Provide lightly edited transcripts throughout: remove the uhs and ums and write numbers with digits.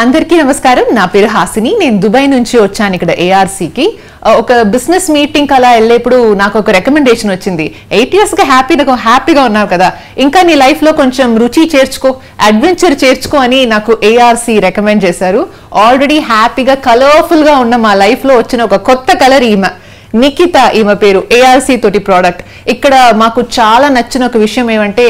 అందరికీ నమస్కారం. నా పేరు హాసిని. నేను దుబాయ్ నుంచి వచ్చాను ఇక్కడ ఏఆర్సీకి. ఒక బిజినెస్ మీటింగ్ అలా వెళ్ళేప్పుడు నాకు ఒక రికమెండేషన్ వచ్చింది. 8 years గా హ్యాపీగా ఉన్నావు కదా, ఇంకా నీ లైఫ్ లో కొంచెం రుచి చేర్చుకో, అడ్వెంచర్ చేర్చుకో అని నాకు ఏఆర్సీ రికమెండ్ చేశారు. ఆల్రెడీ హ్యాపీగా కలర్ఫుల్ గా ఉన్న మా లైఫ్ లో వచ్చిన ఒక కొత్త కలర్ ఈమె నిఖిత. ఈమె పేరు ఏఆర్సీ తోటి ప్రోడక్ట్. ఇక్కడ మాకు చాలా నచ్చిన ఒక విషయం ఏమంటే,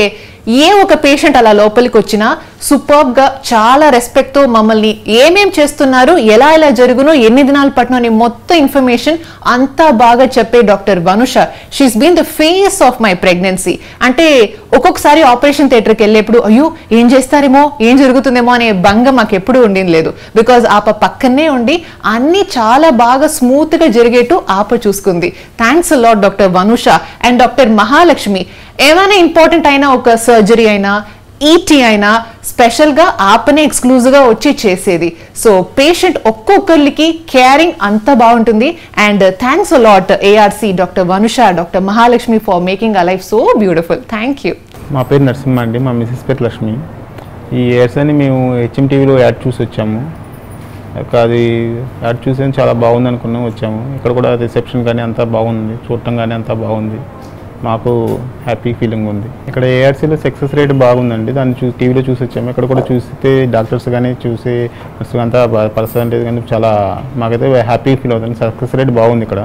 ఏ ఒక పేషెంట్ అలా లోపలికి వచ్చినా సూపర్బ్ గా చాలా రెస్పెక్ట్ తో మమ్మల్ని ఏమేం చేస్తున్నారు, ఎలా జరుగునో, ఎన్ని దినాలు పట్టినో అని మొత్తం ఇన్ఫర్మేషన్ అంతా బాగా చెప్పే doctor Vanusha. She's been the face of my pregnancy. అంటే ఒక్కొక్కసారి ఆపరేషన్ థియేటర్కి వెళ్ళేప్పుడు అయ్యో ఏం చేస్తారేమో, ఏం జరుగుతుందేమో అనే భంగం మాకు ఎప్పుడూ ఉండింది లేదు. బికాజ్ ఆప పక్కనే ఉండి అన్ని చాలా బాగా స్మూత్ గా జరిగేట్టు ఆప చూసుకుంది. Thanks a lot doctor Vanusha and doctor Mahalakshmi. ఏమైనా ఇంపార్టెంట్ అయినా, ఒక సర్జరీ అయినా, ఈటీ అయినా స్పెషల్ గా ఆపనే ఎక్స్క్లూజివ్ గా వచ్చి చేసేది. సో పేషెంట్ ఒక్కొక్కరికి కేరింగ్ అంత బాగుంటుంది. And thanks a lot ARC, doctor Vanusha, doctor Mahalakshmi for making our life so beautiful. Thank you. మా పేరు నరసింహ అండి. మా మిసెస్ పేరు లక్ష్మి. ఈ ఇయర్స్ అని మేము హెచ్ఎంటీవీలో యాడ్ చూసి వచ్చాము. అది యాడ్ చూసి చాలా బాగుంది అనుకున్నాం, వచ్చాము. ఇక్కడ కూడా రిసెప్షన్ కానీ అంతా బాగుంది, చూడటం కానీ అంతా బాగుంది. మాకు హ్యాపీ ఫీలింగ్ ఉంది. ఇక్కడ ఏఆర్సీలో సక్సెస్ రేట్ బాగుందండి. దాన్ని టీవీలో చూసి వచ్చాము. ఇక్కడ కూడా చూస్తే డాక్టర్స్ కానీ చూసి అంతా పర్సంటేజ్ కానీ చాలా మాకైతే హ్యాపీ ఫీల్ అవుతుంది. సక్సెస్ రేట్ బాగుంది ఇక్కడ.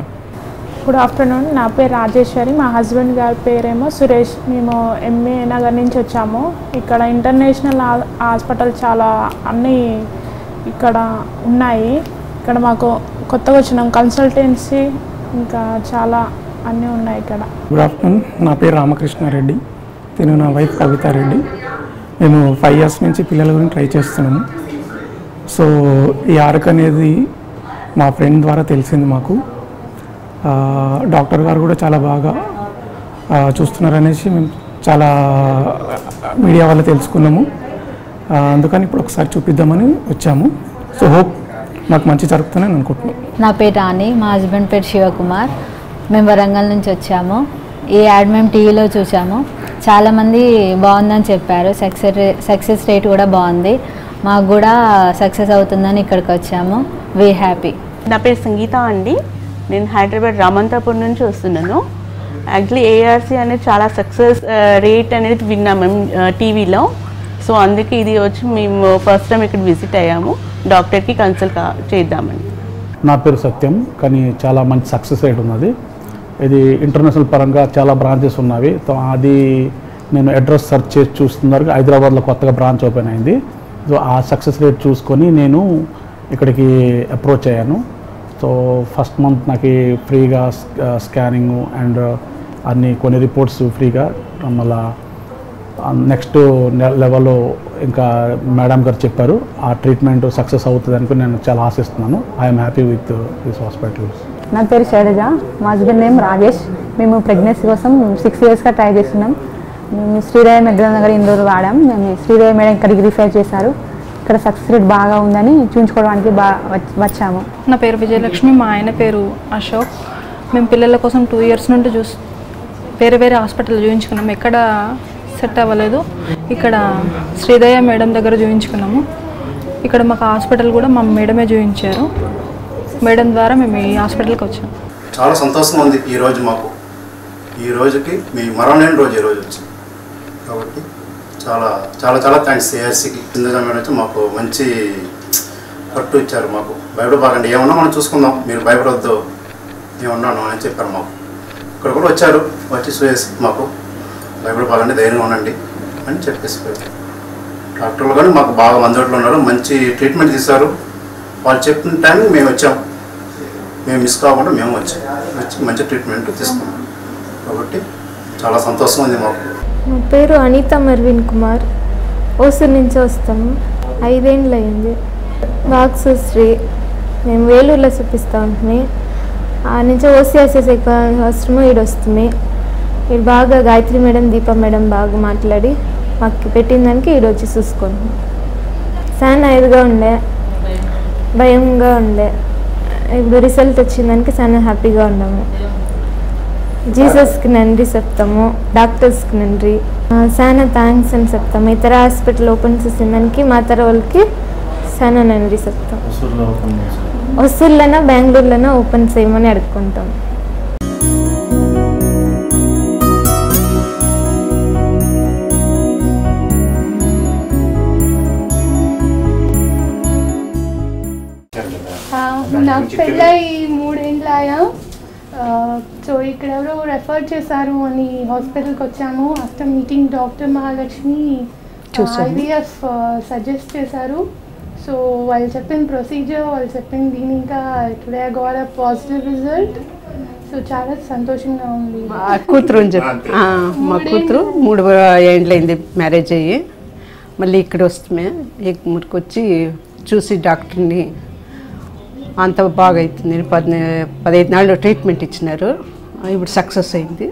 Good afternoon. నా పేరు రాజేశ్వరి. మా హస్బెండ్ గారి పేరేమో సురేష్. మేము ఎంఏ నగర్ నుంచి వచ్చాము. ఇక్కడ ఇంటర్నేషనల్ హాస్పిటల్ చాలా అన్నీ ఇక్కడ ఉన్నాయి. ఇక్కడ మాకు కొత్తగా వచ్చినాం. కన్సల్టెన్సీ ఇంకా చాలా అన్నీ ఉన్నాయి ఇక్కడ. Good afternoon. నా పేరు రామకృష్ణారెడ్డి. నేను నా వైఫ్ కవితారెడ్డి. మేము 5 years నుంచి పిల్లల గురించి ట్రై చేస్తున్నాము. సో ఈ ఆర్క్ అనేది మా ఫ్రెండ్ ద్వారా తెలిసింది మాకు. డాక్టర్ గారు కూడా చాలా బాగా చూస్తున్నారనేసి మేము చాలా మీడియా వల్ల తెలుసుకున్నాము. అందుకని ఇప్పుడు ఒకసారి చూపిద్దామని వచ్చాము. సో హోప్ మాకు మంచి జరుగుతుందని అనుకుంటున్నాం. నా పేరు రాణి. మా హస్బెండ్ పేరు శివకుమార్. మేము వరంగల్ నుంచి వచ్చాము. ఈ యాడ్ మేము టీవీలో చూసాము. చాలామంది బాగుందని చెప్పారు. సక్సెస్ రేట్ కూడా బాగుంది. మాకు కూడా సక్సెస్ అవుతుందని ఇక్కడికి వచ్చాము. We happy. నా పేరు సంగీత అండి. నేను హైదరాబాద్ రామంతాపూర్ నుంచి వస్తున్నాను. యాక్చువల్లీ ఏఆర్సీ అనేది చాలా సక్సెస్ రేట్ అనేది విన్నాం మేము టీవీలో. సో అందుకే ఇది వచ్చి మేము ఫస్ట్ టైం ఇక్కడ విజిట్ అయ్యాము. డాక్టర్కి కన్సల్ట్ చేద్దామని. నా పేరు సత్యం. కానీ చాలా మంచి సక్సెస్ రేట్ ఉన్నది. ఇది ఇంటర్నేషనల్ పరంగా చాలా బ్రాంచెస్ ఉన్నవి. అది నేను అడ్రస్ సెర్చ్ చేసి చూస్తున్నారు. హైదరాబాద్లో కొత్తగా బ్రాంచ్ ఓపెన్ అయింది. సో ఆ సక్సెస్ రేట్ చూసుకొని నేను ఇక్కడికి అప్రోచ్ అయ్యాను. సో ఫస్ట్ మంత్ నాకు ఫ్రీగా స్కానింగ్ అండ్ కొన్ని రిపోర్ట్స్ ఫ్రీగా, మళ్ళీ నెక్స్ట్ లెవెల్లో ఇంకా మేడం గారు చెప్పారు ఆ ట్రీట్మెంట్ సక్సెస్ అవుతుంది అనుకుని నేను చాలా ఆశిస్తున్నాను. I'm happy with this hospitals. నా పేరు శైలజ. మా హస్బెండ్ నేమ్ రాజేష్. మేము ప్రెగ్నెన్సీ కోసం 6 yearsగా ట్రై చేస్తున్నాం. మేము శ్రీదేవి మెగ్రనగర్ ఇండోర్ వాడాం. మేము శ్రీదేవి మేడం ఇక్కడికి రిఫర్ చేశారు. ఇక్కడ సక్సెస్ రేట్ బాగా ఉందని చూపించుకోవడానికి వచ్చాము. నా పేరు విజయలక్ష్మి. మా ఆయన పేరు అశోక్. మేము పిల్లల కోసం 2 years నుండి వేరే హాస్పిటల్ చూపించుకున్నాము. ఎక్కడ సెట్ అవ్వలేదు. ఇక్కడ శ్రీదయ మేడం దగ్గర చూపించుకున్నాము. ఇక్కడ మాకు హాస్పిటల్ కూడా మా మేడమే చూపించారు. మేడం ద్వారా మేము ఈ హాస్పిటల్కి వచ్చాము. చాలా సంతోషంగా ఉంది ఈరోజు మాకు. ఈ రోజుకి మీ మరణలేని రోజు ఈరోజు వచ్చింది కాబట్టి చాలా చాలా చాలా థ్యాంక్స్ ఏఆర్సీకి. సింధుజా మేడం వచ్చి మాకు మంచి పట్టు ఇచ్చారు. మాకు భయపడబాకండి, ఏమన్నా మనం చూసుకుందాం, మీరు భయపడవద్దు, ఏమన్నాను అని చెప్పారు మాకు. ఇక్కడ కూడా వచ్చారు, వచ్చి చూసేసి మాకు భయపడబాకండి, ధైర్యంగా ఉండండి అని చెప్పేసి డాక్టర్లు కానీ మాకు బాగా అందుబాటులో ఉన్నారు. మంచి ట్రీట్మెంట్ తీశారు. వాళ్ళు చెప్పిన టైంకి మేము వచ్చాము. మేము మిస్ కాకుండా మేము వచ్చి మంచి ట్రీట్మెంట్ తీసుకున్నాం కాబట్టి చాలా సంతోషంగా ఉంది మాకు. నా పేరు అనిత మర్విన్ కుమార్. ఓసూరు నుంచి వస్తాము. 5 ఏళ్ళు అయింది. వాక్సుశ్రీ మేము వేలూరులో చూపిస్తూ ఉంటుంది. ఆ నుంచి ఓసీఎస్ఎస్ అవసరము ఈడు వస్తుంది. ఈడు బాగా గాయత్రి మేడం, దీపా మేడం బాగా మాట్లాడి మాకు పెట్టిన దానికి ఈడు వచ్చి చూసుకుంటాం. చాలా ఇదిగా ఉండే, భయంగా ఉండే. ఇప్పుడు రిజల్ట్ వచ్చిందానికి చాలా హ్యాపీగా ఉన్నాము. జీసస్కి నంది చెప్తాము, డాక్టర్స్కి నంది, చాలా థ్యాంక్స్ అని చెప్తాము. ఇతర హాస్పిటల్ ఓపెన్ చేసిన దానికి మా తర వాళ్ళకి సరేనండి చెప్తాం. వసూళ్ళైనా బెంగళూరులోనే ఓపెన్ చేయమని అడుక్కుంటాం. నాకు పెళ్ళై 3 ఏళ్ళు ఆయా. సో ఇక్కడ ఎవరో రెఫర్ చేశారు అని హాస్పిటల్కి వచ్చాము. After meeting doctor Mahalakshmi IVF suggest చేశారు. సో వాళ్ళు చెప్పిన ప్రొసీజర్, వాళ్ళు చెప్పిన దీని ఇంకా today I got a positive result. So చాలా సంతోషంగా ఉంది. కూతురు అని చెప్పి మా కూతురు 3 ఏళ్ళైంది మ్యారేజ్ అయ్యి. మళ్ళీ ఇక్కడ వస్తే మురికి వచ్చి చూసి డాక్టర్ని అంత బాగా అవుతుంది. 15 నాళ్ళు ట్రీట్మెంట్ ఇచ్చినారు. ఇప్పుడు సక్సెస్ అయింది.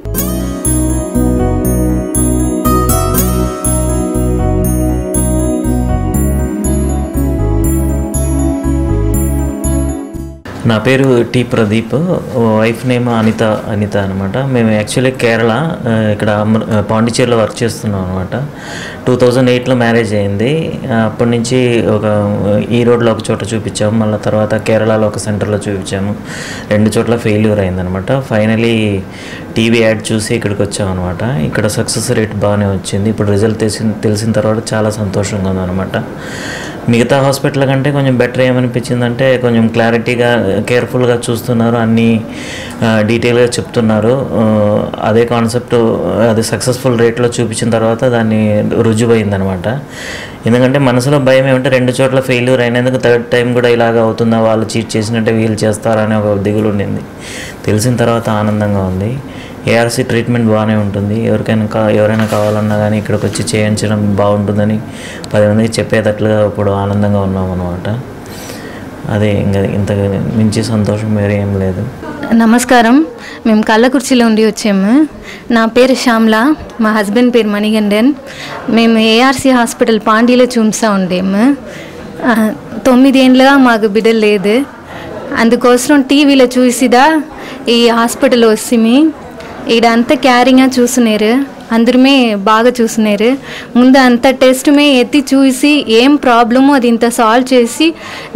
నా పేరు T Pradeep, wife name Anitha అనమాట. మేము యాక్చువల్లీ కేరళ ఇక్కడ పాండిచేరిలో వర్క్ చేస్తున్నాం అనమాట. 2008లో మ్యారేజ్ అయింది. అప్పటి నుంచి ఒక ఈరోడ్లో ఒక చోట చూపించాము, మళ్ళీ తర్వాత కేరళలో ఒక సెంటర్లో చూపించాము. 2 చోట్ల ఫెయిల్యూర్ అయిందనమాట. ఫైనలీ టీవీ యాడ్ చూసి ఇక్కడికి వచ్చామన్నమాట. ఇక్కడ సక్సెస్ రేట్ బాగానే వచ్చింది. ఇప్పుడు రిజల్ట్ తెలిసిన తర్వాత చాలా సంతోషంగా ఉందన్నమాట. మిగతా హాస్పిటల్ కంటే కొంచెం బెటర్ ఏమనిపించిందంటే కొంచెం క్లారిటీగా కేర్ఫుల్గా చూస్తున్నారు, అన్నీ డీటెయిల్గా చెప్తున్నారు. అదే కాన్సెప్ట్ అది సక్సెస్ఫుల్ రేట్లో చూపించిన తర్వాత దాన్ని రుజువైందనమాట. ఎందుకంటే మనసులో భయం ఏమంటే 2 చోట్ల ఫెయిల్యూర్ అయినందుకు 3rd టైం కూడా ఇలాగ అవుతుందా, వాళ్ళు చీట్ చేసినట్టే వీళ్ళు చేస్తారా అనే ఒక దిగులు ఉండింది. తెలిసిన తర్వాత ఆనందంగా ఉంది. ఏఆర్సీ ట్రీట్మెంట్ బాగానే ఉంటుంది. ఎవరైనా కావాలన్నా కానీ ఇక్కడికి వచ్చి చేయించడం బాగుంటుందని 10 మందికి చెప్పేటట్లుగా ఇప్పుడు ఆనందంగా ఉన్నాం అన్నమాట. అదే ఇంకా ఇంత మించి సంతోషం వేరే ఏం లేదు. నమస్కారం, మేము కళ్ళకుర్చిలో ఉండి వచ్చాము. నా పేరు శ్యామ్లా, మా హస్బెండ్ పేరు మణిగండన్. మేము ఏఆర్సీ హాస్పిటల్ పాండీలో చూపిస్తూ ఉండేము. 9 ఏళ్ళుగా మాకు బిడ్డలు లేదు. అందుకోసం టీవీలో చూసిదా ఈ హాస్పిటల్ వస్తుంది. ఇక్కడ అంతా క్యారింగ్గా చూస్తున్నారు, అందరమే బాగా చూస్తున్నారు. ముందు అంత టెస్ట్మే ఎత్తి చూసి ఏం ప్రాబ్లమో అది ఇంత సాల్వ్ చేసి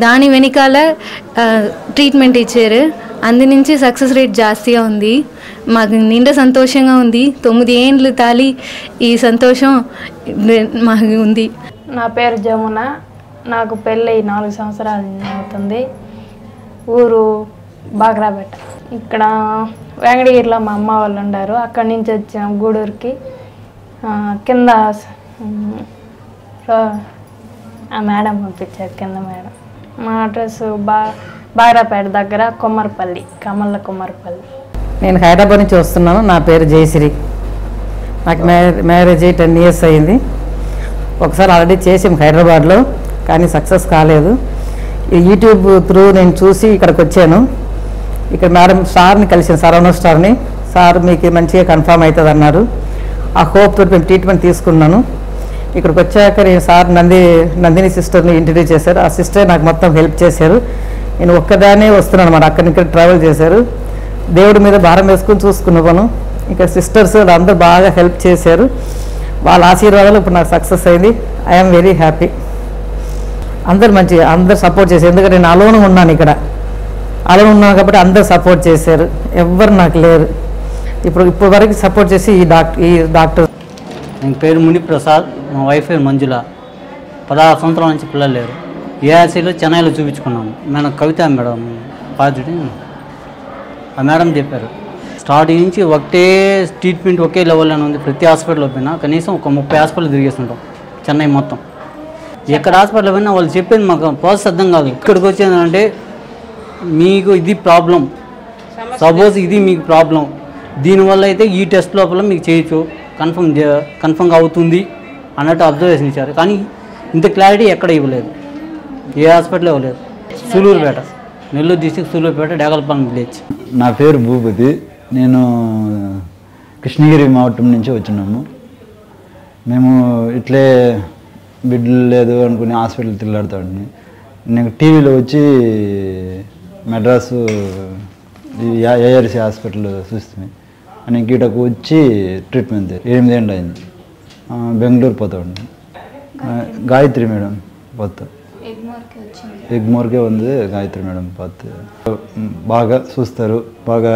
దాని వెనకాల ట్రీట్మెంట్ ఇచ్చారు. అందు నుంచి సక్సెస్ రేట్ జాస్తిగా ఉంది. మాకు నిండా సంతోషంగా ఉంది. 9 ఏళ్ళు తాలి ఈ సంతోషం మాకు ఉంది. నా పేరు జమున, నాకు పెళ్ళి 4 సంవత్సరాలు అవుతుంది. ఊరు బాగ్రాపేట. ఇక్కడ వెంకటగిరిలో మా అమ్మ వాళ్ళు ఉండారు. అక్కడి నుంచి వచ్చాం గూడూరుకి. కింద మేడం పంపించారు, కింద మేడం. మా అడ్రస్ బాగ్రాపేట దగ్గర కొమ్మరపల్లి, కమల్ల కొమ్మరపల్లి. నేను హైదరాబాద్ నుంచి వస్తున్నాను. నా పేరు జయశ్రీ. నాకు మ్యారేజ్ అయ్యి 10 ఇయర్స్ అయింది. ఒకసారి ఆల్రెడీ చేసాం హైదరాబాద్లో, కానీ సక్సెస్ కాలేదు. ఈ యూట్యూబ్ త్రూ నేను చూసి ఇక్కడికి వచ్చాను. ఇక్కడ మేడం సార్ని కలిసాను, సరవణ స్టార్ని. సార్ మీకు మంచిగా కన్ఫర్మ్ అవుతుంది అన్నారు. ఆ హోప్ తోటి మేము ట్రీట్మెంట్ తీసుకున్నాను. ఇక్కడికి వచ్చాక నేను సార్ నందిని సిస్టర్ని ఇంట్రడ్యూస్ చేశారు. ఆ సిస్టర్ నాకు మొత్తం హెల్ప్ చేశారు. నేను ఒక్కదానే వస్తున్నాను అన్నమాట. అక్కడి ఇక్కడ ట్రావెల్ చేశారు. దేవుడి మీద భారం వేసుకుని చూసుకున్నాను. ఇక్కడ సిస్టర్స్ అందరూ బాగా హెల్ప్ చేశారు. వాళ్ళ ఆశీర్వాదాలు ఇప్పుడు నాకు సక్సెస్ అయింది. I'm very happy. అందరు సపోర్ట్ చేశారు. ఎందుకంటే నేను అలోన్ ఉన్నాను, ఇక్కడ అలోన్ ఉన్నాను కాబట్టి అందరు సపోర్ట్ చేశారు. ఎవ్వరు నాకు లేరు. ఇప్పుడు వరకు సపోర్ట్ చేసి ఈ డాక్టర్. నేను పేరు ముని ప్రసాద్, మా వైఫ్ పేరు మంజుల. 16 సంవత్సరాల నుంచి పిల్లలు లేరు. ఏఆర్సీలో చెన్నైలో చూపించుకున్నాము. మేడం కవిత మేడం పాజిటివ్. ఆ మేడం చెప్పారు స్టార్టింగ్ నుంచి ఒకటే ట్రీట్మెంట్ ఒకే లెవెల్లోనే ఉంది. ప్రతి హాస్పిటల్లో పోయినా కనీసం ఒక 30 హాస్పిటల్ తిరిగేస్తుంటాం చెన్నై మొత్తం. ఎక్కడ హాస్పిటల్ పోయినా వాళ్ళు చెప్పేది మాకు ప్రాసెస్ అర్థం కాదు. ఇక్కడికి వచ్చేదంటే మీకు ఇది ప్రాబ్లం, సపోజ్ ఇది మీకు ప్రాబ్లం, దీనివల్ల అయితే ఈ టెస్ట్ లోపల మీకు చేయొచ్చు, కన్ఫర్మ్గా అవుతుంది అన్నట్టు అబ్జర్వేషన్ ఇచ్చారు. కానీ ఇంత క్లారిటీ ఎక్కడ ఇవ్వలేదు, ఏ హాస్పిటల్ ఇవ్వలేదు. Sullurpeta, Nellore district Sullurpeta, Degalapalem village. నా పేరు భూపతి. నేను కృష్ణగిరి మావటం నుంచి వచ్చినాము. మేము ఇట్లే బిడ్డలు లేదు అనుకుని హాస్పిటల్ తిరగాడుతాడిని. నేను టీవీలో వచ్చి మెడ్రాసు ఏఆర్సీ హాస్పిటల్ చూస్తుంది అని గీటకు వచ్చి ట్రీట్మెంట్ 8 ఏళ్ళు అయింది. బెంగళూరు పోతాడు. గాయత్రి మేడం పోతా. ఎగ్మోర్కే ఉంది గాయత్రి మేడం பார்த்து బాగా చూస్తారు, బాగా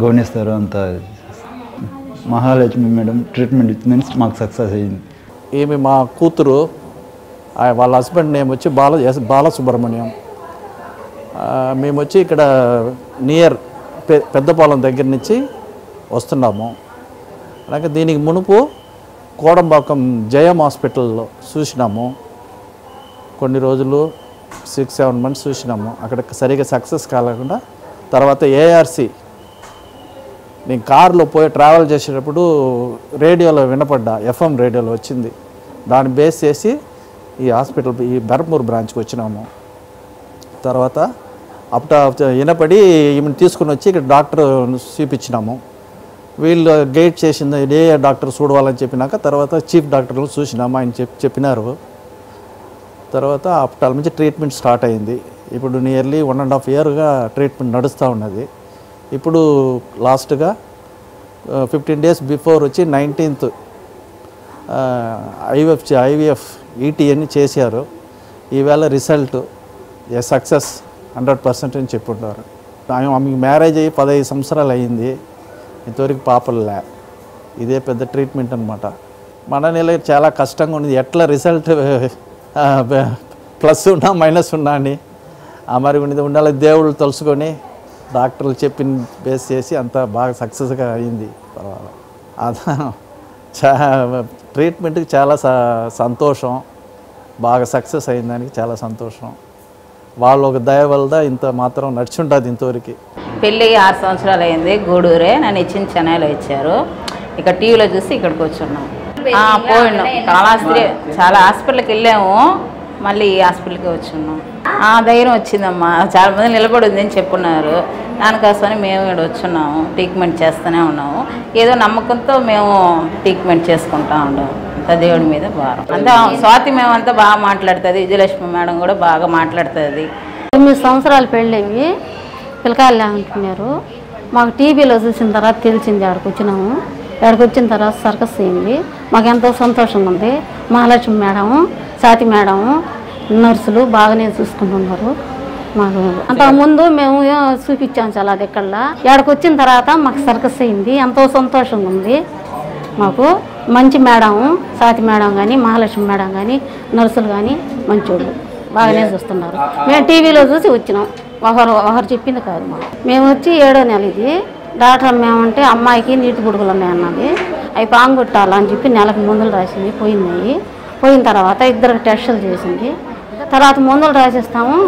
గౌనిస్తారు అంతా. మహాలక్ష్మి మేడం ట్రీట్మెంట్ మీన్స్ మాకు సక్సెస్ అయ్యింది. ఈమె మా కూతురు, వాళ్ళ హస్బెండ్ నేమ్ వచ్చి బాలసుబ్రహ్మణ్యం. మేము వచ్చి ఇక్కడ నియర్ పెద్దపాలెం దగ్గర నుంచి వస్తున్నాము. అలాగే దీనికి మునుపు కోడంబాకం జయం హాస్పిటల్లో చూసినాము, కొన్ని రోజులు 6-7 months చూసినాము. అక్కడ సరిగా సక్సెస్ కాలేకుండా తర్వాత ఏఆర్సి నేను కారులో పోయి ట్రావెల్ చేసేటప్పుడు రేడియోలో వినపడ్డా, FM రేడియోలో వచ్చింది. దాన్ని బేస్ చేసి ఈ హాస్పిటల్ ఈ బెర్మూర్ బ్రాంచ్కి వచ్చినాము. తర్వాత వినపడి ఈమెను తీసుకుని వచ్చి ఇక్కడ డాక్టర్ చూపించినాము. వీళ్ళు గైడ్ చేసింది ఏ డాక్టర్ చూడవాలని చెప్పినాక తర్వాత చీఫ్ డాక్టర్లు చూసినాము. ఆయన చెప్పినారు. తర్వాత అప్పటి నుంచి ట్రీట్మెంట్ స్టార్ట్ అయింది. ఇప్పుడు నియర్లీ 1.5 yearగా ట్రీట్మెంట్ నడుస్తూ ఉన్నది. ఇప్పుడు లాస్ట్గా 15 days బిఫోర్ వచ్చి 19th IVF ETని చేశారు. ఈవేళ రిజల్ట్ సక్సెస్ 100% అని చెప్పుంటారు. ఆమెకు మ్యారేజ్ అయ్యి 15 సంవత్సరాలు అయ్యింది, ఇంతవరకు పాపలే. ఇదే పెద్ద ట్రీట్మెంట్ అనమాట. మన నెల చాలా కష్టంగా ఉంది, ఎట్లా రిజల్ట్ ప్లస్ ఉన్నా మైనస్ ఉన్నా అని మరి ఉండాలి. దేవుళ్ళు తెలుసుకొని డాక్టర్లు చెప్పిన బేస్ చేసి అంతా బాగా సక్సెస్గా అయింది. ట్రీట్మెంట్కి చాలా సంతోషం, బాగా సక్సెస్ అయిందానికి చాలా సంతోషం. వాళ్ళు ఒక దయ వల్ల ఇంత మాత్రం నడుచుంటుంది ఇంతవరకు. పెళ్ళి 6 సంవత్సరాలు అయింది. గూడూరే నన్ను ఇచ్చిన చెన్నైలో ఇచ్చారు. ఇక్కడ టీవీలో చూసి ఇక్కడికి వచ్చున్నాం. పోయినాం చాలా హాస్పిటల్కి వెళ్ళాము, మళ్ళీ ఈ హాస్పిటల్కి వచ్చున్నాం. ధైర్యం వచ్చిందమ్మా, చాలా మంది నిలబడి ఉందని చెప్పున్నారు. దానికోసమని మేము ఇక్కడ వచ్చున్నాము, ట్రీట్మెంట్ చేస్తూనే ఉన్నాము. ఏదో నమ్మకంతో మేము ట్రీట్మెంట్ చేసుకుంటూ ఉన్నాము. అంత దేవుడి మీద భారం అంతా. స్వాతి మేమంతా బాగా మాట్లాడుతుంది, విజయలక్ష్మి మేడం కూడా బాగా మాట్లాడుతుంది. 9 సంవత్సరాలు పెళ్ళవి పిల్లకాయలు అంటున్నారు. మాకు టీవీలో చూసిన తర్వాత తెలిసింది. ఆడికి వచ్చినాము. ఆడికి వచ్చిన తర్వాత సర్కస్ అయింది. మాకు ఎంతో సంతోషంగా ఉంది. మహాలక్ష్మి మేడం, స్వాతి మేడం, నర్సులు బాగానే చూసుకుంటున్నారు. మాకు అంతకుముందు మేము చూపించాము చాలా దగ్గరలో. ఆడికి వచ్చిన తర్వాత మాకు సర్కస్ అయింది, ఎంతో సంతోషంగా ఉంది. మాకు మంచి మేడం, స్వాతి మేడం కానీ, మహాలక్ష్మి మేడం కానీ, నర్సులు కానీ మంచోళ్ళు బాగానే చూస్తున్నారు. మేము టీవీలో చూసి వచ్చినాం, ఒకరు చెప్పింది కాదు. మేము వచ్చి 7వ నెల. ఇది డాక్టర్ మేమంటే అమ్మాయికి నీటి బుడుగులు ఉన్నాయన్నది, అవి పాంగొట్టాలని చెప్పి నెలకు మందులు రాసింది. పోయిన తర్వాత 2 టెస్టులు చేసింది. తర్వాత మందులు రాసిస్తాము,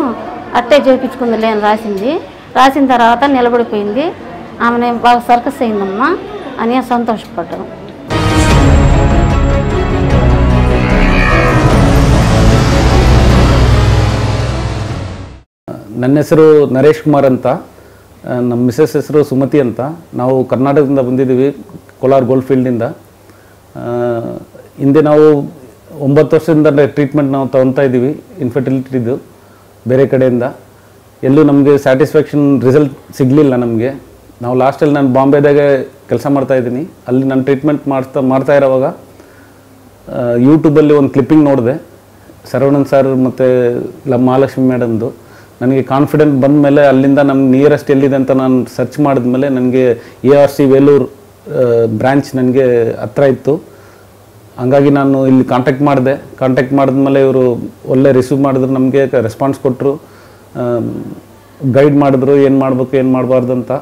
అట్టే చేయించుకుంది లేని రాసింది. రాసిన తర్వాత నిలబడిపోయింది. ఆమె బాగా సర్కస్ అయిందమ్మా అని సంతోషపడ్డాం. ನನ್ನ ಹೆಸರು ನರೇಶ್ ಕುಮಾರ್ ಅಂತ, ನಮ್ಮ ಮಿಸಸ್ ಹೆಸರು ಸುಮತಿ ಅಂತ. ನಾವು ಕರ್ನಾಟಕದಿಂದ ಬಂದಿದ್ದೀವಿ, ಕೋಲಾರ ಗೋಲ್ಡ್ ಫೀಲ್ಡಿಂದ. ಹಿಂದೆ ನಾವು 9 ವರ್ಷದಿಂದ ಟ್ರೀಟ್ಮೆಂಟ್ ನಾವು ತೊಗೊತಾ ಇದ್ದೀವಿ ಇನ್ಫರ್ಟಿಲಿಟಿದು ಬೇರೆ ಕಡೆಯಿಂದ. ಎಲ್ಲೂ ನಮಗೆ ಸ್ಯಾಟಿಸ್ಫ್ಯಾಕ್ಷನ್ ರಿಸಲ್ಟ್ ಸಿಗಲಿಲ್ಲ ನಮಗೆ. ನಾವು ಲಾಸ್ಟಲ್ಲಿ ನಾನು ಬಾಂಬೆದಾಗ ಕೆಲಸ ಮಾಡ್ತಾಯಿದ್ದೀನಿ. ಅಲ್ಲಿ ನಾನು ಟ್ರೀಟ್ಮೆಂಟ್ ಮಾಡ್ತಾ ಇರೋವಾಗ ಯೂಟ್ಯೂಬಲ್ಲಿ ಒಂದು ಕ್ಲಿಪ್ಪಿಂಗ್ ನೋಡಿದೆ, ಶರವಣನ್ ಸರ್ ಮತ್ತು ಮಹಾಲಕ್ಷ್ಮಿ ಮೇಡಮ್ದು. ನನಗೆ ಕಾನ್ಫಿಡೆಂಟ್ ಬಂದ ಮೇಲೆ ಅಲ್ಲಿಂದ ನಮ್ಗೆ ನಿಯರೆಸ್ಟ್ ಎಲ್ಲಿದೆ ಅಂತ ನಾನು ಸರ್ಚ್ ಮಾಡಿದ್ಮೇಲೆ ನನಗೆ ARC ವೇಲೂರು ಬ್ರ್ಯಾಂಚ್ ನನಗೆ ಹತ್ರ ಇತ್ತು. ಹಂಗಾಗಿ ನಾನು ಇಲ್ಲಿ ಕಾಂಟ್ಯಾಕ್ಟ್ ಮಾಡಿದ್ಮೇಲೆ ಇವರು ಒಳ್ಳೆ ರಿಸೀವ್ ಮಾಡಿದ್ರು, ನಮಗೆ ರೆಸ್ಪಾನ್ಸ್ ಕೊಟ್ಟರು, ಗೈಡ್ ಮಾಡಿದ್ರು ಏನು ಮಾಡಬೇಕು ಏನು ಮಾಡಬಾರ್ದು ಅಂತ.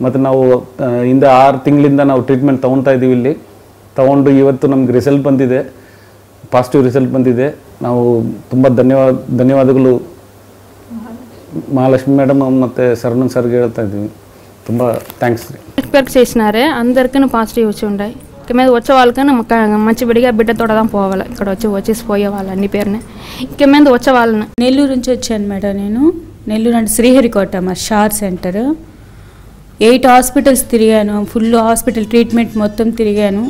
ಮತ್ತು ನಾವು ಹಿಂದೆ 6 ತಿಂಗಳಿಂದ ನಾವು ಟ್ರೀಟ್ಮೆಂಟ್ ತೊಗೊತಾ ಇದ್ದೀವಿ. ಇಲ್ಲಿ ತೊಗೊಂಡು ಇವತ್ತು ನಮ್ಗೆ ರಿಸಲ್ಟ್ ಬಂದಿದೆ, ಪಾಸಿಟಿವ್ ರಿಸಲ್ಟ್ ಬಂದಿದೆ. ನಾವು ತುಂಬ ಧನ್ಯವಾದಗಳು మహాలక్ష్మి మేడం ಮತ್ತು శరణ్ సార్కి ಹೇಳ್ತಾ ఇದ್ದೀವಿ. ತುಂಬ థ్యాంక్స్. ఎక్స్పెక్ట్ చేసినారే అందరికీ పాజిటివ్ వచ్చి ఉన్నాయి. ఇక మీద వచ్చే వాళ్ళకైనా మంచి బిడ్డతో పోవాలి. ఇక్కడ వచ్చేసి పోయేవాళ్ళు అన్ని పేరునే. ఇక మీద వచ్చే వాళ్ళని. నెల్లూరు నుంచి వచ్చాను మేడం. నేను నెల్లూరు అంటే శ్రీహరికోట మా షార్ సెంటర్. 8 హాస్పిటల్స్ తిరిగాను, ఫుల్ హాస్పిటల్ ట్రీట్మెంట్ మొత్తం తిరిగాను.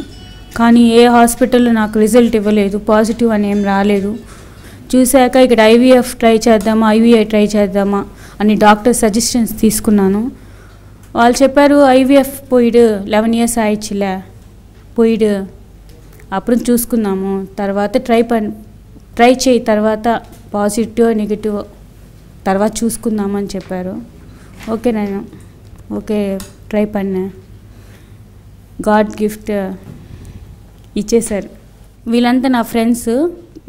కానీ ఏ హాస్పిటల్లో నాకు రిజల్ట్ ఇవ్వలేదు, పాజిటివ్ అని ఏం రాలేదు. చూశాక ఇక్కడ IVF ట్రై చేద్దామా, IVI ట్రై చేద్దామా అని డాక్టర్ సజెషన్స్ తీసుకున్నాను. వాళ్ళు చెప్పారు IVF పోయిడు 11 years ஆயிடுச்சுல போயிடு அப்புறம் చూసుకుందాము, తర్వాత ట్రై చేయి, తర్వాత పాజిటివ్ నెగిటివ్ తర్వాత చూసుకుందామని చెప్పారు. ఓకే నేను ఓకే ట్రై పన్నా. గాడ్ గిఫ్ట్ ఇచ్చేశారు. వీళ్ళంతా నా ఫ్రెండ్స్,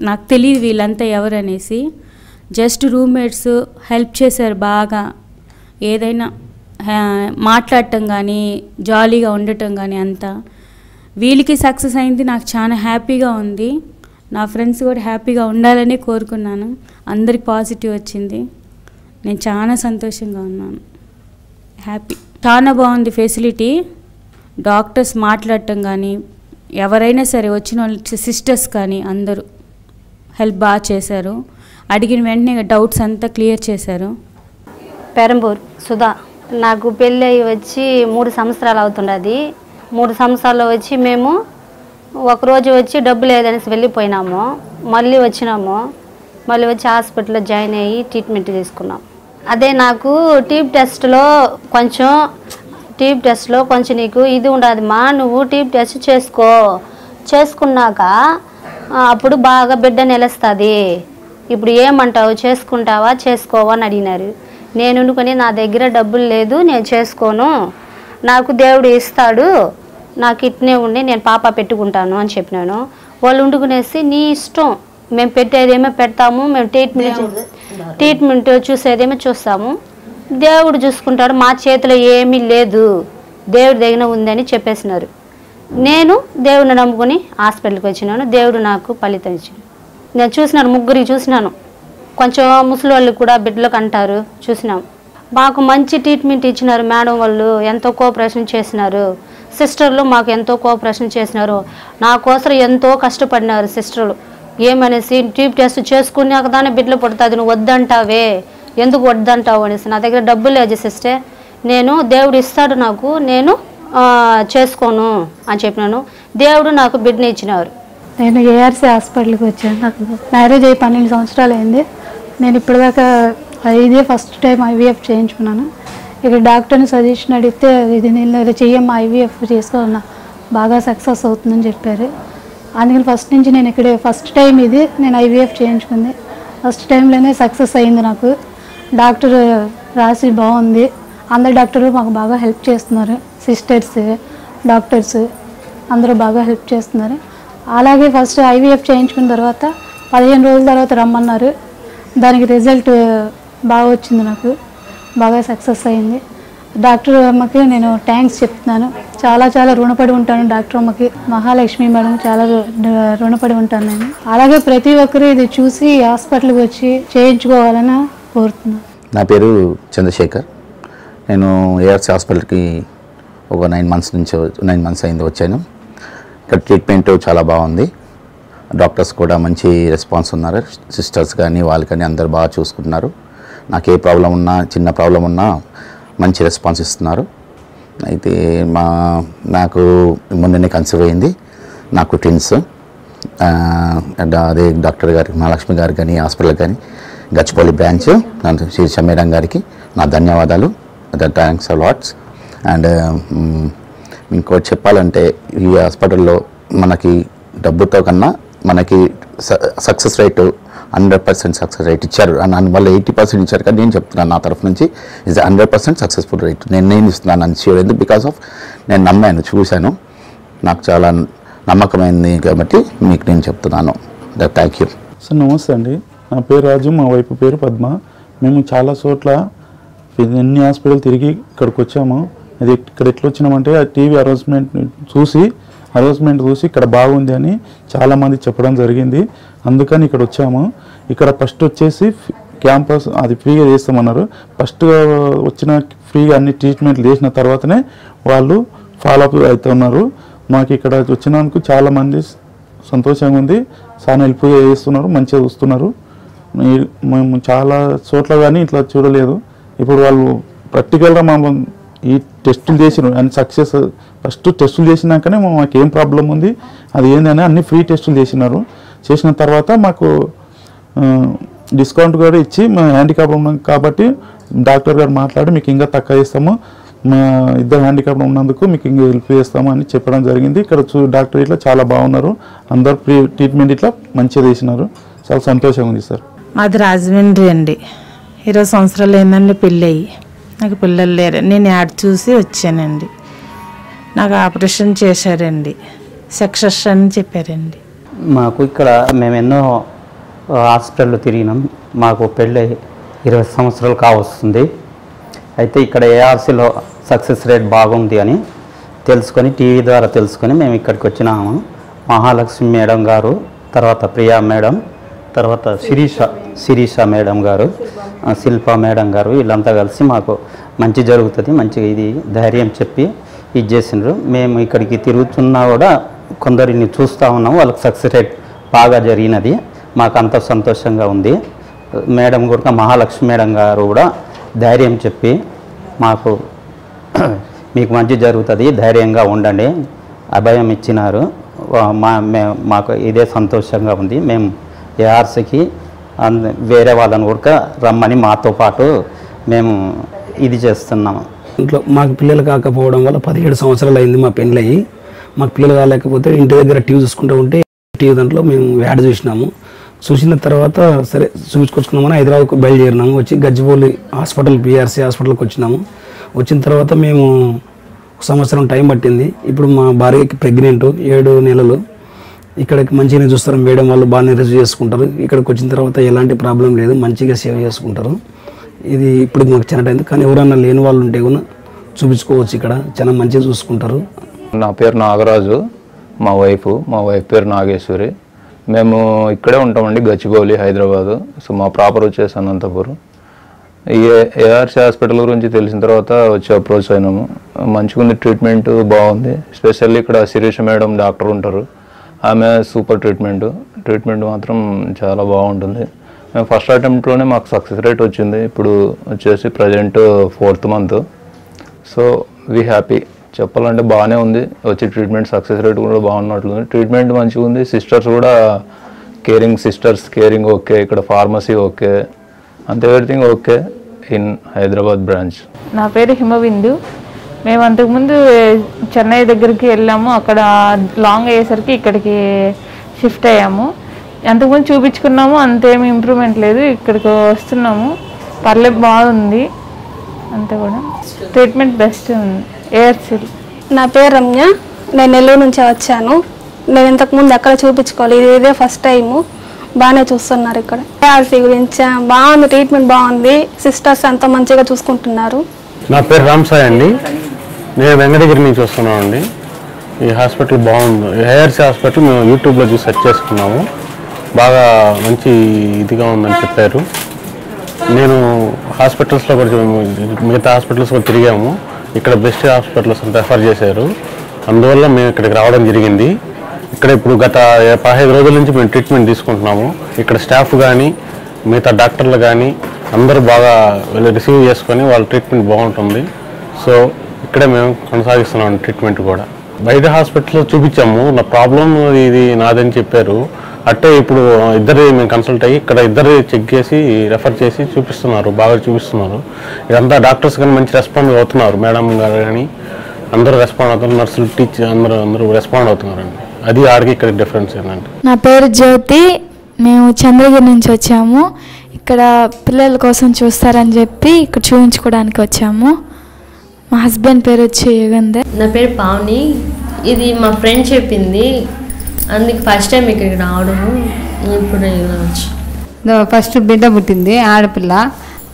నాకు తెలియదు వీళ్ళంతా ఎవరనేసి. జస్ట్ రూమ్మేట్స్ హెల్ప్ చేశారు బాగా. ఏదైనా మాట్లాడటం కానీ జాలీగా ఉండటం కానీ అంతా. వీళ్ళకి సక్సెస్ అయింది, నాకు చాలా హ్యాపీగా ఉంది. నా ఫ్రెండ్స్ కూడా హ్యాపీగా ఉండాలని కోరుకున్నాను. అందరికి పాజిటివ్ వచ్చింది, నేను చాలా సంతోషంగా ఉన్నాను. హ్యాపీ. చాలా బాగుంది ఫెసిలిటీ. డాక్టర్స్ మాట్లాడటం కానీ ఎవరైనా సరే వచ్చిన వాళ్ళు సిస్టర్స్ కానీ అందరూ హెల్ప్ బాగా చేశారు. అడిగిన వెంటనే డౌట్స్ అంతా క్లియర్ చేశారు. పెరంబూర్ సుధా. నాకు పెళ్ళి అయ్యి వచ్చి 3 సంవత్సరాలు అవుతున్నది. 3 సంవత్సరాల్లో వచ్చి మేము ఒకరోజు వచ్చి డబ్బు లేదనేసి వెళ్ళిపోయినాము. మళ్ళీ వచ్చినాము. మళ్ళీ వచ్చి హాస్పిటల్లో జాయిన్ అయ్యి ట్రీట్మెంట్ తీసుకున్నాం. అదే నాకు టీబ్ టెస్ట్లో కొంచెం నీకు ఇది ఉండదమ్మా, నువ్వు టీబ్ టెస్ట్ చేసుకున్నాక అప్పుడు బాగా బిడ్డ నిలుస్తుంది. ఇప్పుడు ఏమంటావు, చేసుకుంటావా చేసుకోవా అని అడిగినారు. నేను అనుకుని నా దగ్గర డబ్బులు లేదు, నేను చేసుకోను, నాకు దేవుడు ఇస్తాడు, నాకు ఇట్నే ఉండి నేను పాప పెట్టుకుంటాను అని చెప్పినాను. వాళ్ళు వండుకునేసి నీ ఇష్టం, మేము పెట్టేదేమో పెడతాము, మేము ట్రీట్మెంట్ చూసేదేమో చూస్తాము, దేవుడు చూసుకుంటాడు, మా చేతిలో ఏమీ లేదు, దేవుడి దగ్గర ఉందని చెప్పేసినారు. నేను దేవుడిని నమ్ముకుని హాస్పిటల్కి వచ్చినాను. దేవుడు నాకు ఫలితం ఇచ్చాను. నేను చూసినాను, 3 చూసినాను. కొంచెం ముసలి వాళ్ళు కూడా బిడ్డలకు అంటారు, చూసినాం. మాకు మంచి ట్రీట్మెంట్ ఇచ్చినారు. మేడం వాళ్ళు ఎంతో కోఆపరేషన్ చేసినారు. సిస్టర్లు మాకు ఎంతో కోఆపరేషన్ చేసినారు. నా కోసం ఎంతో కష్టపడినారు సిస్టర్లు. ఏమనేసి టీబ్ టెస్ట్ చేసుకున్నాక దాన్ని బిడ్డలు పుడుతుంది, నువ్వు వద్దంటావే, ఎందుకు వద్దంటావు అనేసి. నా దగ్గర డబ్బులు లేదు సిస్టర్, నేను దేవుడు ఇస్తాడు నాకు, నేను చేసుకోను అని చెప్పినాను. దేవుడు నాకు బిడ్డని ఇచ్చినారు. నేను ఏఆర్సీ హాస్పిటల్కి వచ్చాను. నాకు మ్యారేజ్ అయ్యి 12 సంవత్సరాలు అయింది. నేను ఇప్పటిదాకా ఇదే ఫస్ట్ టైం ఐవీఎఫ్ చేయించుకున్నాను. ఇక్కడ డాక్టర్ని సజెషన్ అడిగితే ఇది నేను చెయ్యమ్మా ఐవీఎఫ్ చేసుకోవాలన్నా బాగా సక్సెస్ అవుతుందని చెప్పారు. అందుకని ఫస్ట్ నుంచి నేను ఇక్కడే ఫస్ట్ టైం ఇది నేను ఐవీఎఫ్ చేయించుకుంది. ఫస్ట్ టైంలోనే సక్సెస్ అయింది. నాకు డాక్టర్ రాసి బాగుంది. అందరు డాక్టర్లు మాకు బాగా హెల్ప్ చేస్తున్నారు. సిస్టర్స్, డాక్టర్స్ అందరూ బాగా హెల్ప్ చేస్తున్నారు. అలాగే ఫస్ట్ ఐవీఎఫ్ చేయించుకున్న తర్వాత 15 రోజుల తర్వాత రమ్మన్నారు. దానికి రిజల్ట్ బాగా వచ్చింది, నాకు బాగా సక్సెస్ అయింది. డాక్టర్ అమ్మకి నేను థ్యాంక్స్ చెప్తున్నాను. చాలా చాలా రుణపడి ఉంటాను డాక్టర్ అమ్మకి, మహాలక్ష్మి మేడం చాలా రుణపడి ఉంటాను నేను. అలాగే ప్రతి ఒక్కరు ఇది చూసి హాస్పిటల్కి వచ్చి చేయించుకోవాలని కోరుతున్నాను. నా పేరు చంద్రశేఖర్. నేను ఏఆర్సీ హాస్పిటల్కి ఒక 9 మంత్స్ అయింది వచ్చాను. ఇక్కడ ట్రీట్మెంట్ చాలా బాగుంది. డాక్టర్స్ కూడా మంచి రెస్పాన్స్ ఉన్నారు. సిస్టర్స్ కానీ వాళ్ళు కానీ అందరు బాగా చూసుకుంటున్నారు. నాకు ఏ ప్రాబ్లం ఉన్నా, చిన్న ప్రాబ్లం ఉన్నా మంచి రెస్పాన్స్ ఇస్తున్నారు. అయితే నాకు మొన్ననే కన్సీవ్ అయింది. నాకు ట్విన్స్. అదే డాక్టర్ గారికి, మహాలక్ష్మి గారికి కానీ, హాస్పిటల్ కానీ, గచ్చిపల్లి బ్రాంచ్ శీర్ష మేడం గారికి నా ధన్యవాదాలు. Thanks allots. అండ్ ఇంకోటి చెప్పాలంటే ఈ హాస్పిటల్లో మనకి డబ్బుతో కన్నా మనకి సక్సెస్ రేట్ 100% సక్సెస్ రేట్ ఇచ్చారు. వాళ్ళు 80% ఇచ్చారు. కానీ నేను చెప్తున్నాను నా తరఫు నుంచి ఇది 100% సక్సెస్ఫుల్ రేట్ నేను ఇస్తున్నాను అని ష్యూర్. ఎందుకు? బికాస్ ఆఫ్ నేను నమ్మాను, చూశాను, నాకు చాలా నమ్మకమైంది కాబట్టి మీకు నేను చెప్తున్నాను. Thank you. సార్ నమస్తే అండి. నా పేరు రాజు, మా వైపు పేరు పద్మ. మేము చాలా చోట్ల ఎన్ని హాస్పిటల్ తిరిగి ఇక్కడికి వచ్చాము. అది ఇక్కడ ఎట్లా వచ్చినామంటే ఆ టీవీ అనౌన్స్మెంట్ చూసి ఇక్కడ బాగుంది అని చాలామంది చెప్పడం జరిగింది. అందుకని ఇక్కడ వచ్చాము. ఇక్కడ ఫస్ట్ వచ్చేసి క్యాంపస్ అది ఫ్రీగా చేస్తామన్నారు. ఫస్ట్ వచ్చిన ఫ్రీగా అన్ని ట్రీట్మెంట్లు చేసిన తర్వాతనే వాళ్ళు ఫాలోఅప్ అవుతున్నారు. మాకు ఇక్కడ వచ్చినందుకు చాలామంది సంతోషంగా ఉంది. చాలా హెల్ప్ చేస్తున్నారు, మంచిగా చూస్తున్నారు. మేము చాలా చోట్ల కానీ ఇట్లా చూడలేదు. ఇప్పుడు వాళ్ళు ప్రాక్టికల్గా మమ్మల్ని ఈ టెస్టులు చేసినారు అండ్ సక్సెస్. ఫస్ట్ టెస్టులు చేసినాకనే మాకు ఏం ప్రాబ్లం ఉంది అది ఏందని అన్ని ఫ్రీ టెస్టులు చేసిన తర్వాత మాకు డిస్కౌంట్ కూడా ఇచ్చి మేము హ్యాండిక్యాప్ ఉన్నాం కాబట్టి డాక్టర్ గారు మాట్లాడి మీకు ఇంకా తక్కువ చేస్తాము, మా ఇద్దరు హ్యాండిక్యాప్ ఉన్నందుకు మీకు ఇంకా హెల్ప్ చేస్తాము అని చెప్పడం జరిగింది. ఇక్కడ డాక్టర్ ఇట్లా చాలా బాగున్నారు. అందరు ఫ్రీ ట్రీట్మెంట్ ఇట్లా మంచిగా చేసినారు. చాలా సంతోషంగా ఉంది సార్. మాది రాజమండ్రి అండి. 20 సంవత్సరాలు అయిందండి పెళ్ళి అయ్యి. నాకు పిల్లలు లేరు. నేను యాడ్ చూసి వచ్చానండి. నాకు ఆపరేషన్ చేశారండి, సక్సెస్ అని చెప్పారండి. మాకు ఇక్కడ మేము ఎన్నో హాస్పిటల్లో తిరిగినాం. మాకు పెళ్ళి 20 సంవత్సరాలు కావస్తుంది. అయితే ఇక్కడ ఏఆర్సీలో సక్సెస్ రేట్ బాగుంది అని తెలుసుకొని, టీవీ ద్వారా తెలుసుకొని మేము ఇక్కడికి వచ్చినాము. మహాలక్ష్మి మేడం గారు, తర్వాత ప్రియా మేడం, తర్వాత శిరీష మేడం గారు, శిల్ప మేడం గారు, వీళ్ళంతా కలిసి మాకు మంచి జరుగుతుంది, మంచిగా ఇది ధైర్యం చెప్పి ఇది చేసినారు. మేము ఇక్కడికి తిరుగుతున్నా కూడా కొందరిని చూస్తూ ఉన్నాము, వాళ్ళకి సక్సెస్ రేట్ బాగా జరిగినది. మాకు అంత సంతోషంగా ఉంది. మేడం కూడా, మహాలక్ష్మి మేడం గారు కూడా ధైర్యం చెప్పి మాకు మీకు మంచి జరుగుతుంది, ధైర్యంగా ఉండండి, అభయం ఇచ్చినారు. మాకు ఇదే సంతోషంగా ఉంది. మేము ఏఆర్సీకి వేరే వాళ్ళని కూడా రమ్మని మాతో పాటు మేము ఇది చేస్తున్నాము. ఇంట్లో మాకు పిల్లలు కాకపోవడం వల్ల 17 సంవత్సరాలు అయింది మా పెళ్ళయి. మాకు పిల్లలు కాలేకపోతే ఇంటి దగ్గర టీవీ చూసుకుంటూ ఉంటే టీవీ దాంట్లో మేము యాడ్ చూసినాము. చూసిన తర్వాత సరే చూపించుకొచ్చుకున్నామని హైదరాబాద్కు బయలుదేరినాము. వచ్చి గచ్చిబౌలి హాస్పిటల్, పిఆర్సీ హాస్పిటల్కి వచ్చినాము. వచ్చిన తర్వాత మేము 1 సంవత్సరం టైం పట్టింది. ఇప్పుడు మా భార్యకి ప్రెగ్నెంట్, 7 నెలలు. ఇక్కడికి మంచిగానే చూస్తారు మేడం, వాళ్ళు బాగానే రిసీవ్ చేసుకుంటారు. ఇక్కడికి వచ్చిన తర్వాత ఎలాంటి ప్రాబ్లం లేదు, మంచిగా సేవ్ చేసుకుంటారు. ఇది ఇప్పుడు మాకు చాలా అయింది. కానీ ఎవరన్నా లేని వాళ్ళు ఉంటే కూడా చూపించుకోవచ్చు, ఇక్కడ చాలా మంచిగా చూసుకుంటారు. నా పేరు నాగరాజు, మా వైఫ్ పేరు నాగేశ్వరి. మేము ఇక్కడే ఉంటామండి, గచ్చిబౌలి, హైదరాబాదు. సో మా ప్రాపర్ వచ్చేసి అనంతపురం. ఈ ఏఆర్సీ హాస్పిటల్ గురించి తెలిసిన తర్వాత వచ్చి అప్రోచ్ అయినాము. మంచిగా ఉంది, ట్రీట్మెంట్ బాగుంది. స్పెషల్లీ ఇక్కడ శిరీష మేడం డాక్టర్ ఉంటారు, ఆమె సూపర్ ట్రీట్మెంట్ మాత్రం చాలా బాగుంటుంది. మేము ఫస్ట్ అటెంప్ట్లోనే మాకు సక్సెస్ రేట్ వచ్చింది. ఇప్పుడు వచ్చేసి present 4th month. So we happy. చెప్పాలంటే బాగానే ఉంది. వచ్చి ట్రీట్మెంట్ సక్సెస్ రేట్ కూడా బాగున్నట్లుంది. ట్రీట్మెంట్ మంచిగా ఉంది. సిస్టర్స్ కూడా కేరింగ్ ఓకే. ఇక్కడ ఫార్మసీ ఓకే, అంత everything okay in Hyderabad branch. నా పేరు హిమబిందు. మేము అంతకుముందు చెన్నై దగ్గరికి వెళ్ళాము. అక్కడ లాంగ్ అయ్యేసరికి ఇక్కడికి షిఫ్ట్ అయ్యాము. అంతకుముందు చూపించుకున్నాము, అంతేమి ఇంప్రూవ్మెంట్ లేదు. ఇక్కడికి వస్తున్నాము, పర్లేదు, బాగుంది. అంతే కూడా ట్రీట్మెంట్ బెస్ట్ ఉంది ఏఆర్సీ. నా పేరు రమ్య, నేను నెల్లూరు నుంచి వచ్చాను. నేను ఇంతకుముందు ఎక్కడ చూపించుకోవాలి, ఇదే ఫస్ట్ టైము. బాగానే చూస్తున్నారు ఇక్కడ. ఏఆర్సీ గురించి బాగుంది, ట్రీట్మెంట్ బాగుంది, సిస్టర్స్ ఎంతో మంచిగా చూసుకుంటున్నారు. నా పేరు రామ్సాయి అండి, నేను వెంకటగిరి నుంచి వస్తున్నాను అండి. ఈ హాస్పిటల్ బాగుంది. ఏఆర్సీ హాస్పిటల్ మేము యూట్యూబ్లో చూసి సెర్చ్ చేసుకున్నాము. బాగా మంచి ఇదిగా ఉందని చెప్పారు. నేను హాస్పిటల్స్లో కూడా మిగతా హాస్పిటల్స్ కూడా తిరిగాము. ఇక్కడ బెస్ట్ హాస్పిటల్స్ రెఫర్ చేశారు. అందువల్ల మేము ఇక్కడికి రావడం జరిగింది. ఇక్కడ ఇప్పుడు గత 15 రోజుల నుంచి మేము ట్రీట్మెంట్ తీసుకుంటున్నాము. ఇక్కడ స్టాఫ్ కానీ మిగతా డాక్టర్లు కానీ అందరూ బాగా రిసీవ్ చేసుకొని వాళ్ళ ట్రీట్మెంట్ బాగుంటుంది. సో ఇక్కడే మేము కొనసాగిస్తున్నాం ట్రీట్మెంట్ కూడా. బయట హాస్పిటల్లో చూపించాము, నా ప్రాబ్లం ఇది నాదని చెప్పారు. అట్టే ఇప్పుడు ఇద్దరు మేము కన్సల్ట్ అయ్యి ఇక్కడ ఇద్దరు చెక్ చేసి రెఫర్ చేసి చూపిస్తున్నారు, బాగా చూపిస్తున్నారు. ఇదంతా డాక్టర్స్ కానీ మంచి రెస్పాండ్ అవుతున్నారు. మేడం గారు కానీ అందరూ రెస్పాండ్ అవుతున్నారు, నర్సులు టీచర్ అందరూ రెస్పాండ్ అవుతున్నారండి. అది ఆడికి ఇక్కడ డిఫరెన్స్ ఏంటంటే. నా పేరు జ్యోతి, మేము చంద్రగిరి నుంచి వచ్చాము. ఇక్కడ పిల్లల కోసం చూస్తారని చెప్పి ఇక్కడ చూపించుకోవడానికి వచ్చాము. మా హస్బెండ్ పేరు వచ్చి యుగంధర్. నా పేరు పావని. ఇది మా ఫ్రెండ్ చెప్పింది, అందుకు ఫస్ట్ టైం ఇక్కడికి రావడము. ఇప్పుడు ఫస్ట్ బిడ్డ పుట్టింది, ఆడపిల్ల.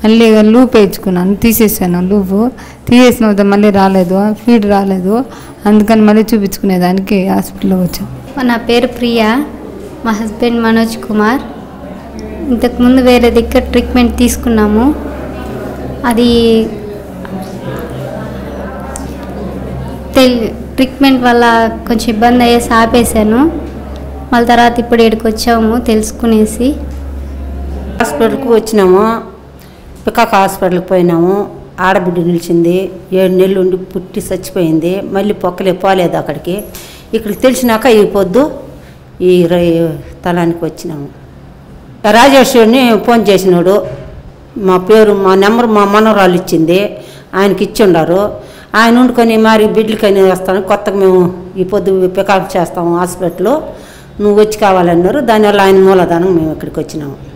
మళ్ళీ లూప్ వేయించుకున్నాను, తీసేసాను. లూపు తీసేసిన మళ్ళీ రాలేదు, ఫీడ్ రాలేదు. అందుకని మళ్ళీ చూపించుకునేదానికి హాస్పిటల్కి వచ్చాం. నా పేరు ప్రియా, మా హస్బెండ్ మనోజ్ కుమార్. ఇంతకుముందు వేరే దగ్గర ట్రీట్మెంట్ తీసుకున్నాము. అది ట్రీట్మెంట్ వల్ల కొంచెం ఇబ్బంది అయ్యేసి ఆపేసాను. మళ్ళీ తర్వాత ఇప్పుడు ఇక్కడికి వచ్చాము తెలుసుకునేసి. హాస్పిటల్కి వచ్చినాము, పికాక్ హాస్పిటల్కి పోయినాము. ఆడబిడ్డ నిలిచింది, 7 నెలలు ఉండి పుట్టి చచ్చిపోయింది. మళ్ళీ పొక్కలే పోలేదు అక్కడికి. ఇక్కడికి తెలిసినాక ఈ పొద్దు ఈ తలానికి వచ్చినాము. రాజేశ్వరిని ఫోన్ చేసినాడు, మా నెంబర్ మా మనవరాలు ఇచ్చింది, ఆయనకి ఇచ్చి ఉండారు. ఆయన వండుకొని మరి బిడ్డలకని వస్తాను. కొత్తగా మేము ఈ పొద్దు పికప్ చేస్తాము హాస్పిటల్. నువ్వు వచ్చి కావాలన్నారు. దానివల్ల ఆయన మూలధనం మేము ఇక్కడికి వచ్చినాము.